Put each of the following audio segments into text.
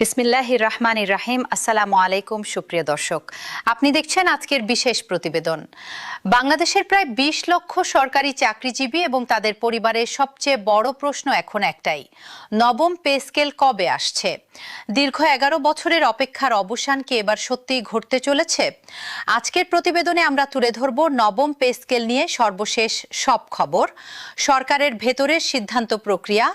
বিসমিল্লাহির রহমানির রহিম। আসসালামু আলাইকুম সুপ্রিয় দর্শক, আপনি দেখছেন আজকের বিশেষ প্রতিবেদন। বাংলাদেশের প্রায় ২০ লক্ষ সরকারি চাকরিজীবী এবং তাদের পরিবারের সবচেয়ে বড় প্রশ্ন এখন একটাই, নবম পে স্কেল কবে আসছে? দীর্ঘ ১১ বছরের অপেক্ষার অবসান কি এবার সত্যিই ঘটতে চলেছে? আজকের প্রতিবেদনে আমরা তুলে ধরব নবম পে স্কেল নিয়ে সর্বশেষ সব খবর, সরকারের ভেতরের সিদ্ধান্ত প্রক্রিয়া,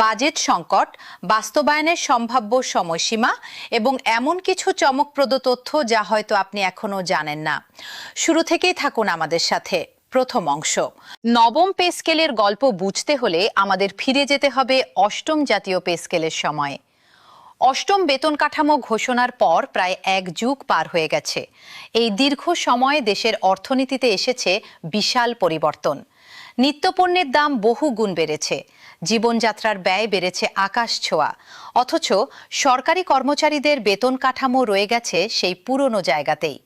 বাজেট সংকট, বাস্তবায়নের সম্ভাব্য সময়সীমা এবং এমন কিছু চমকপ্রদ তথ্য যা হয়তো আপনি এখনো জানেন না। শুরু থেকেই থাকুন আমাদের সাথে। প্রথম অংশ, নবম পে স্কেলের গল্প বুঝতে হলে আমাদের ফিরে যেতে হবে অষ্টম জাতীয় পে স্কেলের সময়। অষ্টম বেতন কাঠামো ঘোষণার পর প্রায় ১ যুগ পার হয়ে গেছে। এই দীর্ঘ সময়ে দেশের অর্থনীতিতে এসেছে বিশাল পরিবর্তন। নিত্যপণ্যের দাম বহু গুণ বেড়েছে, জীবনযাত্রার ব্যয় বেড়েছে আকাশ ছোঁয়া, অথচ সরকারি কর্মচারীদের বেতন কাঠামো রয়ে গেছে সেই পুরনো জায়গাতেই।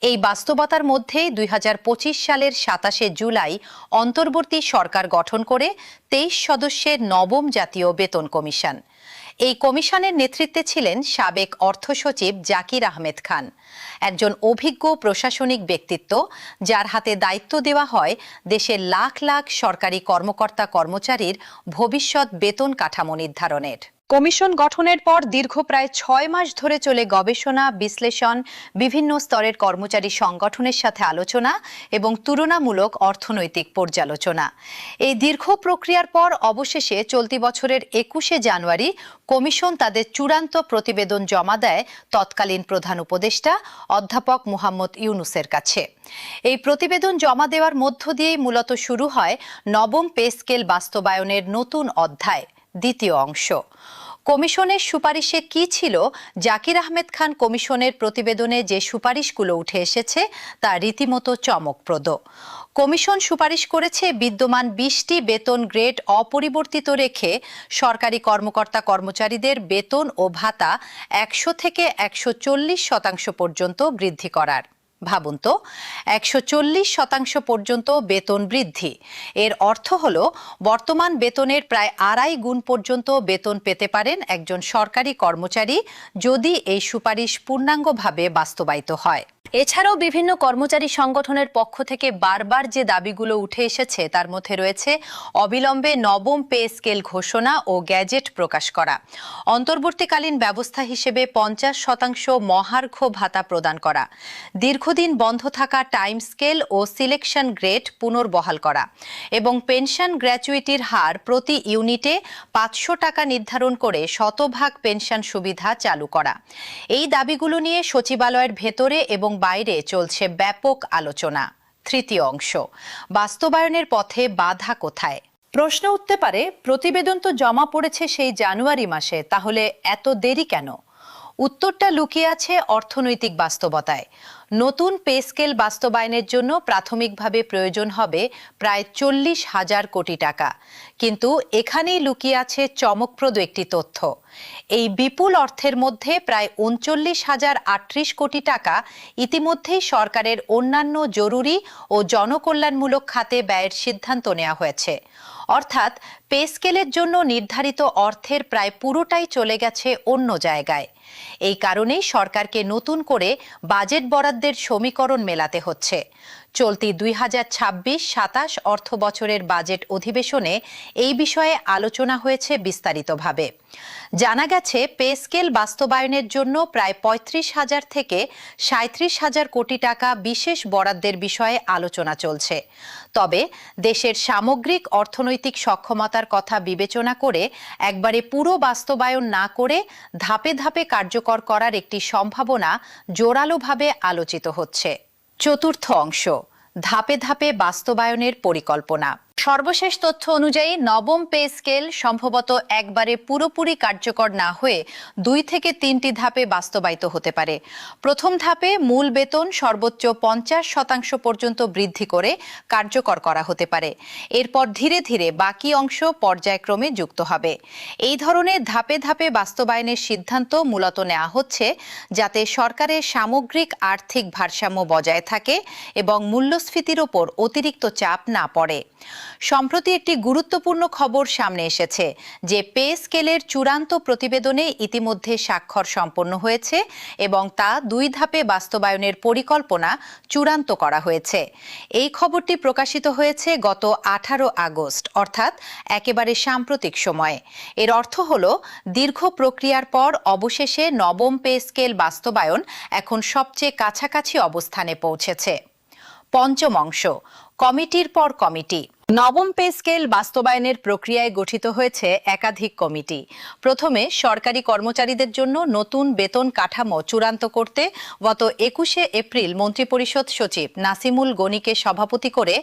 এই বাস্তবতার মধ্যেই ২০২৫ সালের ২৭শে জুলাই অন্তর্বর্তী সরকার গঠন করে ২৩ সদস্যের নবম জাতীয় বেতন কমিশন। এই কমিশনের নেতৃত্বে ছিলেন সাবেক অর্থ সচিব জাকির আহমেদ খান, একজন অভিজ্ঞ প্রশাসনিক ব্যক্তিত্ব যার হাতে দায়িত্ব দেওয়া হয় দেশের লাখ লাখ সরকারি কর্মকর্তা কর্মচারীর ভবিষ্যৎ বেতন কাঠামো নির্ধারণের। কমিশন গঠনের পর দীর্ঘ প্রায় ৬ মাস ধরে চলে গবেষণা, বিশ্লেষণ, বিভিন্ন স্তরের কর্মচারী সংগঠনের সাথে আলোচনা এবং তুলনামূলক অর্থনৈতিক পর্যালোচনা। এই দীর্ঘ প্রক্রিয়ার পর অবশেষে চলতি বছরের ২১শে জানুয়ারি কমিশন তাদের চূড়ান্ত প্রতিবেদন জমা দেয় তৎকালীন প্রধান উপদেষ্টা অধ্যাপক মুহাম্মদ ইউনূসের কাছে। এই প্রতিবেদন জমা দেওয়ার মধ্য দিয়েই মূলত শুরু হয় নবম পে স্কেল বাস্তবায়নের নতুন অধ্যায়, দ্বিতীয় অংশ। কমিশনের সুপারিশে কি ছিল? জাকির আহমেদ খান কমিশনের প্রতিবেদনে যে সুপারিশগুলো উঠে এসেছে তা রীতিমতো চমকপ্রদ। কমিশন সুপারিশ করেছে বিদ্যমান ২০টি বেতন গ্রেড অপরিবর্তিত রেখে সরকারি কর্মকর্তা কর্মচারীদের বেতন ও ভাতা ১০০ থেকে ১৪০% পর্যন্ত বৃদ্ধি করার। ভাবুন তো, ১৪০% পর্যন্ত বেতন বৃদ্ধি। এর অর্থ হল বর্তমান বেতনের প্রায় ২.৫ গুণ পর্যন্ত বেতন পেতে পারেন একজন সরকারি কর্মচারী যদি এই সুপারিশ পূর্ণাঙ্গভাবে বাস্তবায়িত হয়। এছাড়াও বিভিন্ন কর্মচারী সংগঠনের পক্ষ থেকে বারবার যে দাবিগুলো উঠে এসেছে তার মধ্যে রয়েছে অবিলম্বে নবম পে স্কেল ঘোষণা ও গ্যাজেট প্রকাশ করা, অন্তর্বর্তীকালীন ব্যবস্থা হিসেবে ৫০% মহার্ঘ ভাতা প্রদান করা, দীর্ঘদিন বন্ধ থাকা টাইম স্কেল ও সিলেকশন গ্রেড পুনর্বহাল করা এবং পেনশন গ্র্যাচুইটির হার প্রতি ইউনিটে ৫০০ টাকা নির্ধারণ করে শতভাগ পেনশন সুবিধা চালু করা। এই দাবিগুলো নিয়ে সচিবালয়ের ভেতরে এবং বাইরে চলছে ব্যাপক আলোচনা। তৃতীয় অংশ, বাস্তবায়নের পথে বাধা কোথায়? প্রশ্ন উঠতে পারে, প্রতিবেদন তো জমা পড়েছে সেই জানুয়ারি মাসে, তাহলে এত দেরি কেন? উত্তরটা লুকিয়ে আছে অর্থনৈতিক বাস্তবতায়। নতুন পে স্কেল বাস্তবায়নের জন্য প্রাথমিকভাবে প্রয়োজন হবে প্রায় ৪০,০০০ কোটি টাকা, কিন্তু এখানেই লুকিয়ে আছে চমকপ্রদ একটি তথ্য। এই বিপুল অর্থের মধ্যে প্রায় ৩৯,০৩৮ কোটি টাকা ইতিমধ্যেই সরকারের অন্যান্য জরুরি ও জনকল্যাণমূলক খাতে ব্যয়ের সিদ্ধান্ত নেওয়া হয়েছে। অর্থাৎ পে স্কেলের জন্য নির্ধারিত অর্থের প্রায় পুরোটাই চলে গেছে অন্য জায়গায়। এই কারণেই সরকারকে নতুন করে বাজেট বরাদ্দের সমীকরণ মেলাতে হচ্ছে। চলতি ২০২৬-২৭ অর্থ বছরের বাজেট অধিবেশনে এই বিষয়ে আলোচনা হয়েছে বিস্তারিতভাবে। জানা গেছে পে স্কেল বাস্তবায়নের জন্য প্রায় ৩৫,০০০ থেকে ৩৭,০০০ কোটি টাকা বিশেষ বরাদ্দের বিষয়ে আলোচনা চলছে। তবে দেশের সামগ্রিক অর্থনৈতিক সক্ষমতার কথা বিবেচনা করে একবারে পুরো বাস্তবায়ন না করে ধাপে ধাপে কার্যকর করার একটি সম্ভাবনা জোরালোভাবে আলোচিত হচ্ছে। চতুর্থ অংশ, ধাপে ধাপে বাস্তবায়নের পরিকল্পনা। সর্বশেষ তথ্য অনুযায়ী নবম পে স্কেল সম্ভবত একবারে পুরোপুরি কার্যকর না হয়ে ২ থেকে ৩টি ধাপে বাস্তবায়িত হতে পারে। প্রথম ধাপে মূল বেতন সর্বোচ্চ ৫০% পর্যন্ত বৃদ্ধি করে কার্যকর করা হতে পারে। এরপর ধীরে ধীরে বাকি অংশ পর্যায়ক্রমে যুক্ত হবে। এই ধরনের ধাপে ধাপে বাস্তবায়নের সিদ্ধান্ত মূলত নেওয়া হচ্ছে যাতে সরকারের সামগ্রিক আর্থিক ভারসাম্য বজায় থাকে এবং মূল্যস্ফীতির ওপর অতিরিক্ত চাপ না পড়ে। সম্প্রতি একটি গুরুত্বপূর্ণ খবর সামনে এসেছে যে পে স্কেলের চূড়ান্ত প্রতিবেদনে ইতিমধ্যে স্বাক্ষর সম্পন্ন হয়েছে এবং তা 2 ধাপে বাস্তবায়নের পরিকল্পনা চূড়ান্ত করা হয়েছে। এই খবরটি প্রকাশিত হয়েছে গত 18 আগস্ট, অর্থাৎ একেবারে সাম্প্রতিক সময়ে। এর অর্থ হল দীর্ঘ প্রক্রিয়ার পর অবশেষে নবম পে স্কেল বাস্তবায়ন এখন সবচেয়ে কাছাকাছি অবস্থানে পৌঁছেছে। পঞ্চম অংশ, কমিটির পর কমিটি। নবম পে স্কেল বাস্তবায়নের প্রক্রিয়ায় গঠিত হয়েছে একাধিক কমিটি। প্রথমে সরকারি কর্মচারীদের জন্য নতুন বেতন কাঠামো চূড়ান্ত করতে গত 21শে এপ্রিল মন্ত্রিপরিষদ সচিব নাসিমুল গনিকে সভাপতি করে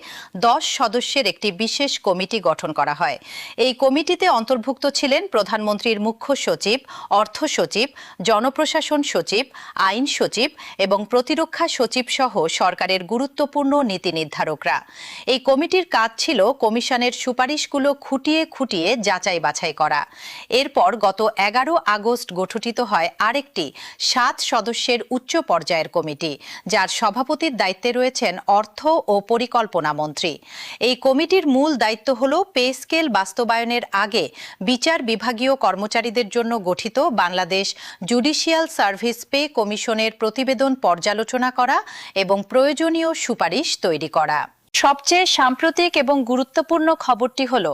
10 সদস্যের একটি বিশেষ কমিটি গঠন করা হয়। এই কমিটিতে অন্তর্ভুক্ত ছিলেন প্রধানমন্ত্রীর মুখ্য সচিব, অর্থ সচিব, জনপ্রশাসন সচিব, আইন সচিব এবং প্রতিরক্ষা সচিব সহ সরকারের গুরুত্বপূর্ণ নীতি নির্ধারকরা। এই কমিটির কাজ ছিল কমিশনের সুপারিশগুলো খুঁটিয়ে খুঁটিয়ে যাচাই বাছাই করা। এরপর গত 11 আগস্ট গঠিত হয় আরেকটি 7 সদস্যের উচ্চ পর্যায়ের কমিটি, যার সভাপতির দায়িত্বে রয়েছেন অর্থ ও পরিকল্পনা মন্ত্রী। এই কমিটির মূল দায়িত্ব হল পে স্কেল বাস্তবায়নের আগে বিচার বিভাগীয় কর্মচারীদের জন্য গঠিত বাংলাদেশ জুডিশিয়াল সার্ভিস পে কমিশনের প্রতিবেদন পর্যালোচনা করা এবং প্রয়োজনীয় সুপারিশ তৈরি করা। সবচেয়ে সাম্প্রতিক এবং গুরুত্বপূর্ণ খবরটি হল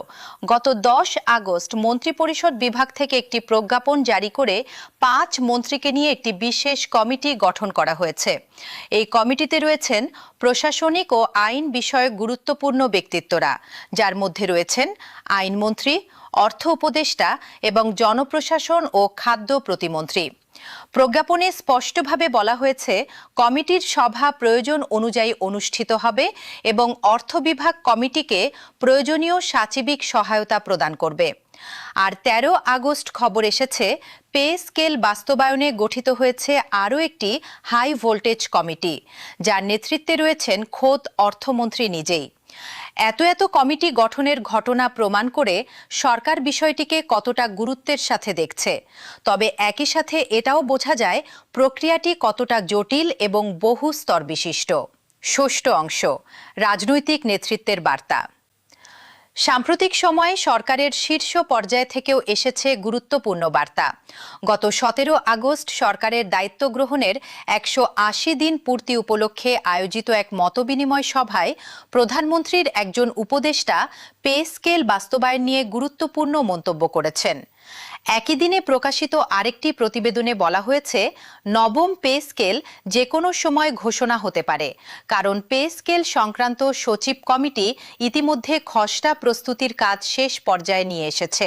গত 10 আগস্ট মন্ত্রিপরিষদ বিভাগ থেকে একটি প্রজ্ঞাপন জারি করে 5 মন্ত্রীকে নিয়ে একটি বিশেষ কমিটি গঠন করা হয়েছে। এই কমিটিতে রয়েছেন প্রশাসনিক ও আইন বিষয়ক গুরুত্বপূর্ণ ব্যক্তিত্বরা, যার মধ্যে রয়েছেন আইনমন্ত্রী, অর্থ উপদেষ্টা এবং জনপ্রশাসন ও খাদ্য প্রতিমন্ত্রী। প্রজ্ঞাপনে স্পষ্টভাবে বলা হয়েছে কমিটির সভা প্রয়োজন অনুযায়ী অনুষ্ঠিত হবে এবং অর্থ বিভাগ কমিটিকে প্রয়োজনীয় সাচিবিক সহায়তা প্রদান করবে। আর 13 আগস্ট খবর এসেছে পে স্কেল বাস্তবায়নে গঠিত হয়েছে আরও একটি হাই ভোল্টেজ কমিটি, যার নেতৃত্বে রয়েছেন খোদ অর্থমন্ত্রী নিজেই। এত কমিটি গঠনের ঘটনা প্রমাণ করে সরকার বিষয়টিকে কতটা গুরুত্বের সাথে দেখছে। তবে একই সাথে এটাও বোঝা যায় প্রক্রিয়াটি কতটা জটিল এবং বহু স্তর বিশিষ্ট। ষষ্ঠ অংশ, রাজনৈতিক নেতৃত্বের বার্তা। সাম্প্রতিক সময়ে সরকারের শীর্ষ পর্যায় থেকেও এসেছে গুরুত্বপূর্ণ বার্তা। গত 17 আগস্ট সরকারের দায়িত্ব গ্রহণের 180 দিন পূর্তি উপলক্ষে আয়োজিত এক মতবিনিময় সভায় প্রধানমন্ত্রীর একজন উপদেষ্টা পে স্কেল বাস্তবায়ন নিয়ে গুরুত্বপূর্ণ মন্তব্য করেছেন। একই দিনে প্রকাশিত আরেকটি প্রতিবেদনে বলা হয়েছে নবম পে স্কেল যে কোনো সময় ঘোষণা হতে পারে, কারণ পে স্কেল সংক্রান্ত সচিব কমিটি ইতিমধ্যে খসড়া প্রস্তুতির কাজ শেষ পর্যায়ে নিয়ে এসেছে।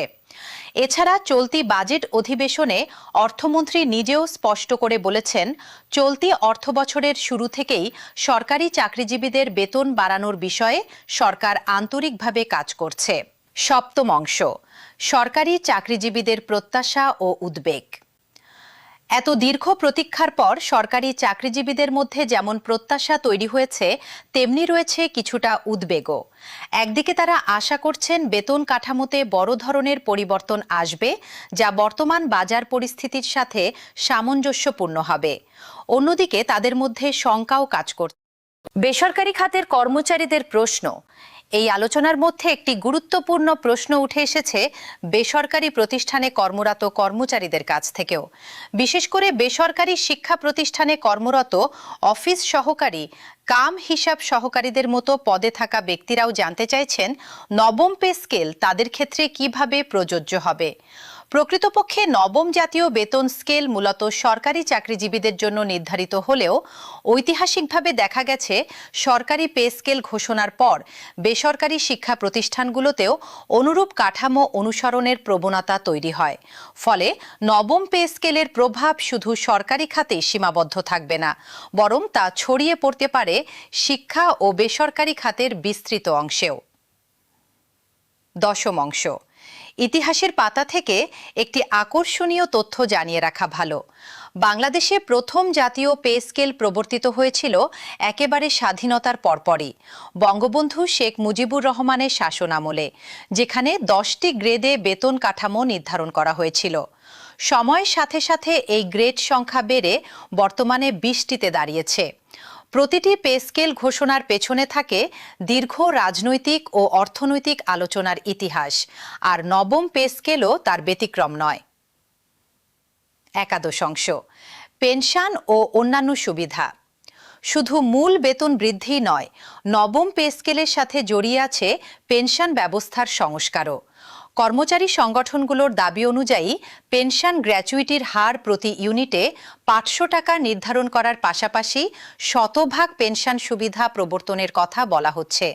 এছাড়া চলতি বাজেট অধিবেশনে অর্থমন্ত্রী নিজেও স্পষ্ট করে বলেছেন চলতি অর্থবছরের শুরু থেকেই সরকারি চাকরিজীবীদের বেতন বাড়ানোর বিষয়ে সরকার আন্তরিকভাবে কাজ করছে। সপ্তম অংশ, সরকারি চাকরিজীবীদের প্রত্যাশা ও উদ্বেগ। এত দীর্ঘ প্রতীক্ষার পর সরকারি চাকরিজীবীদের মধ্যে যেমন প্রত্যাশা তৈরি হয়েছে, তেমনি রয়েছে কিছুটা উদ্বেগও। একদিকে তারা আশা করছেন বেতন কাঠামোতে বড় ধরনের পরিবর্তন আসবে, যা বর্তমান বাজার পরিস্থিতির সাথে সামঞ্জস্যপূর্ণ হবে। অন্যদিকে তাদের মধ্যে শঙ্কাও কাজ করছে। বেসরকারি খাতের কর্মচারীদের প্রশ্ন। এই আলোচনার মধ্যে একটি গুরুত্বপূর্ণ প্রশ্ন উঠে এসেছে বেসরকারি প্রতিষ্ঠানে কর্মরত কর্মচারীদের কাছ থেকেও। বিশেষ করে বেসরকারি শিক্ষা প্রতিষ্ঠানে কর্মরত অফিস সহকারী, কাম হিসাব সহকারীদের মতো পদে থাকা ব্যক্তিরাও জানতে চাইছেন নবম পে স্কেল তাদের ক্ষেত্রে কিভাবে প্রযোজ্য হবে। প্রকৃতপক্ষে নবম জাতীয় বেতন স্কেল মূলত সরকারি চাকরিজীবীদের জন্য নির্ধারিত হলেও ঐতিহাসিকভাবে দেখা গেছে সরকারি পে স্কেল ঘোষণার পর বেসরকারি শিক্ষা প্রতিষ্ঠানগুলোতেও অনুরূপ কাঠামো অনুসরণের প্রবণতা তৈরি হয়। ফলে নবম পে স্কেলের প্রভাব শুধু সরকারি খাতেই সীমাবদ্ধ থাকবে না, বরং তা ছড়িয়ে পড়তে পারে শিক্ষা ও বেসরকারি খাতের বিস্তৃত অংশেও। দশম অংশ, ইতিহাসের পাতা থেকে একটি আকর্ষণীয় তথ্য জানিয়ে রাখা ভালো। বাংলাদেশে প্রথম জাতীয় পে স্কেল প্রবর্তিত হয়েছিল একেবারে স্বাধীনতার পরপরই বঙ্গবন্ধু শেখ মুজিবুর রহমানের শাসনামলে, যেখানে 10টি গ্রেডে বেতন কাঠামো নির্ধারণ করা হয়েছিল। সময়ের সাথে সাথে এই গ্রেড সংখ্যা বেড়ে বর্তমানে 20টিতে দাঁড়িয়েছে। প্রতিটি পে স্কেল ঘোষণার পেছনে থাকে দীর্ঘ রাজনৈতিক ও অর্থনৈতিক আলোচনার ইতিহাস, আর নবম পে স্কেলও তার ব্যতিক্রম নয়। একাদশ অংশ, পেনশন ও অন্যান্য সুবিধা। শুধু মূল বেতন বৃদ্ধি নয়, নবম পে স্কেলের সাথে জড়িয়ে আছে পেনশন ব্যবস্থার সংস্কারও। কর্মচারী সংগঠনগুলোর দাবি অনুযায়ী পেনশন গ্র্যাচুইটির হার প্রতি ইউনিটে ৫০০ টাকা নির্ধারণ করার পাশাপাশি শতভাগ পেনশন সুবিধা প্রবর্তনের কথা বলা হচ্ছে।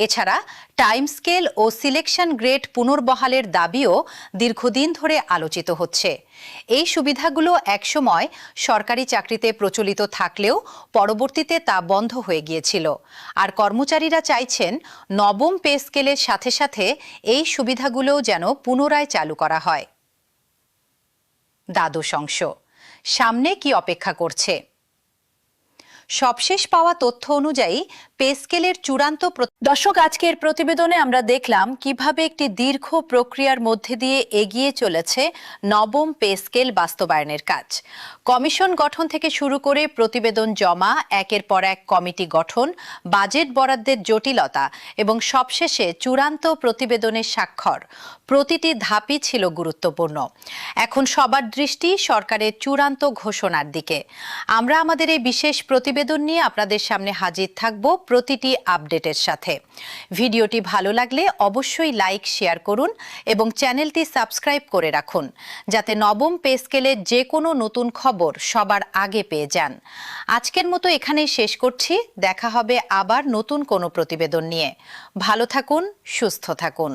এছাড়া টাইম স্কেল ও সিলেকশন গ্রেড পুনর্বহালের দাবিও দীর্ঘদিন ধরে আলোচিত হচ্ছে। এই সুবিধাগুলো একসময় সরকারি চাকরিতে প্রচলিত থাকলেও পরবর্তীতে তা বন্ধ হয়ে গিয়েছিল, আর কর্মচারীরা চাইছেন নবম পে স্কেলের সাথে সাথে এই সুবিধাগুলোও যেন পুনরায় চালু করা হয়। দ্বাদশ অংশ, সামনে কি অপেক্ষা করছে। সবশেষ পাওয়া তথ্য অনুযায়ী পে স্কেলের চূড়ান্ত দর্শক, আজকের প্রতিবেদনে আমরা দেখলাম কিভাবে একটি দীর্ঘ প্রক্রিয়ার মধ্যে দিয়ে এগিয়ে চলেছে নবম পে স্কেল বাস্তবায়নের কাজ। কমিশন গঠন থেকে শুরু করে প্রতিবেদন জমা, একের পর এক কমিটি গঠন, বাজেট বরাদ্দের জটিলতা এবং সবশেষে চূড়ান্ত প্রতিবেদনের স্বাক্ষর, প্রতিটি ধাপই ছিল গুরুত্বপূর্ণ। এখন সবার দৃষ্টি সরকারের চূড়ান্ত ঘোষণার দিকে। আমরা আমাদের এই বিশেষ প্রতিবেদন নিয়ে আপনাদের সামনে হাজির থাকব প্রতিটি আপডেটের সাথে। ভিডিওটি ভালো লাগলে অবশ্যই লাইক, শেয়ার করুন এবং চ্যানেলটি সাবস্ক্রাইব করে রাখুন, যাতে নবম পে স্কেলের যে কোনো নতুন খবর সবার আগে পেয়ে যান। আজকের মতো এখানেই শেষ করছি। দেখা হবে আবার নতুন কোনো প্রতিবেদন নিয়ে। ভালো থাকুন, সুস্থ থাকুন।